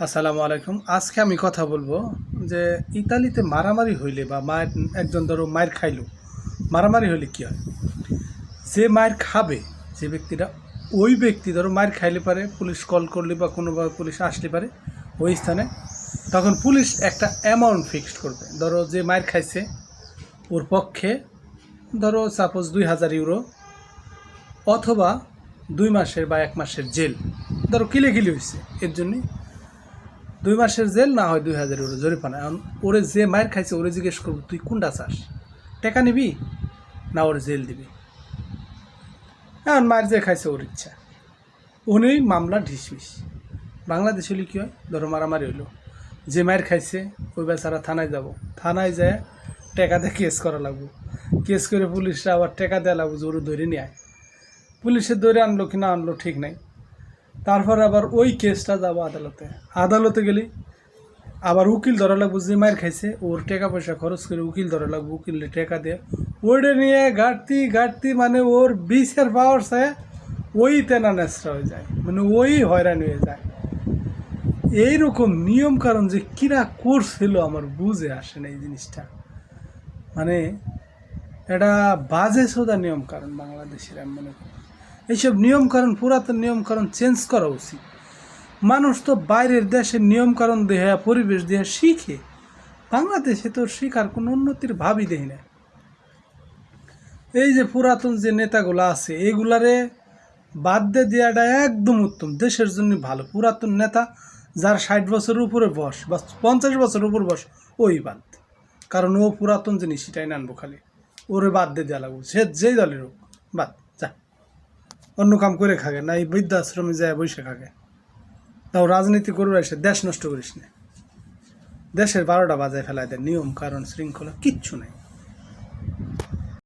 আসসালামু আলাইকুম। আজকে আমি কথা বলবো যে ইতালিতে মারামারি হইলে বা মায়ের একজন ধরো মায়ের খাইলো, মারামারি হইলে কী হয়? যে মায়ের খাবে, যে ব্যক্তিটা, ওই ব্যক্তি ধরো মায়ের খাইলে পারে পুলিশ কল করলে বা কোনোভাবে পুলিশ আসলে পারে ওই স্থানে, তখন পুলিশ একটা অ্যামাউন্ট ফিক্সড করবে। ধরো যে মায়ের খাইছে ওর পক্ষে ধরো সাপোজ 2000 ইউরো অথবা 2 মাসের বা 1 মাসের জেল, ধরো কিলে হয়েছে, এর জন্যই 2 মাসের জেল না হয় 2000 ইউরো জরিমানা। এখন ওরে যে মায়ের খাইছে ওরে জিজ্ঞেস করবো তুই কোনটা চাস, টাকা নিবি না ওর জেল দিবি? এখন মায়ের যে খাইছে ওর ইচ্ছা, উনি মামলা ঢিসমিস। বাংলাদেশ হলে কী হয়? ধরো মারামারি হইলো, যে মায়ের খাইছে ওই বেচারা থানায় যাব, থানায় যায় টাকাতে কেস করা লাগবো, কেস করে পুলিশরা আবার টাকা দেওয়া লাগবো যে ওরে ধরে নিয়ে আয়। পুলিশে ধরে আনলো কি না আনলো ঠিক নাই, তারপর আবার ওই কেসটা যাবো আদালতে, আদালতে গেলে আবার উকিল ধরা লাগবো, যে মায়ের খাইছে ওর টাকা পয়সা খরচ করে উকিল ধরা লাগবো, উকিলে টাকা দিয়ে ওইটা নিয়ে ঘাটতি মানে ওর বিচার পাওয়ার চায় ওই তেনা নেচড়া হয়ে যায়, মানে ওই হয়রানি হয়ে যায়। এইরকম নিয়ম কারণ যে কিরা করছিল আমার বুঝে আসে না এই জিনিসটা। মানে এটা বাজে সোজা নিয়ম কারণ বাংলাদেশের আমি মনে করি এইসব নিয়মকানুন, পুরাতন নিয়মকানুন চেঞ্জ করা উচিত। মানুষ তো বাইরের দেশের নিয়মকানুন দেহা পরিবেশ দেহা শিখে, বাংলাদেশে তো শিখার কোনো উন্নতির ভাবই দেখি না। এই যে পুরাতন যে নেতাগুলো আছে এগুলারে বাদ দিয়ে দেওয়াটা একদম উত্তম, দেশের জন্য ভালো। পুরাতন নেতা যার 60 বছরের উপরে বয়স বা 50 বছরের উপর বয়স ওই বাদ, কারণ ও পুরাতন জিনিস সেটাই আনবো, খালি ওরে বাদ দিয়ে দেওয়া লাগবে, সে যেই দলের হোক বাদ, যা অন্য কাম করে খাগে না এই বৃদ্ধাশ্রমে যায় বসে খাগে। তাও রাজনীতি করবে এসে দেশ নষ্ট করিস না, দেশের 12টা বাজায় ফেলায় দেয়, নিয়ম কারণ শৃঙ্খলা কিচ্ছু নেই।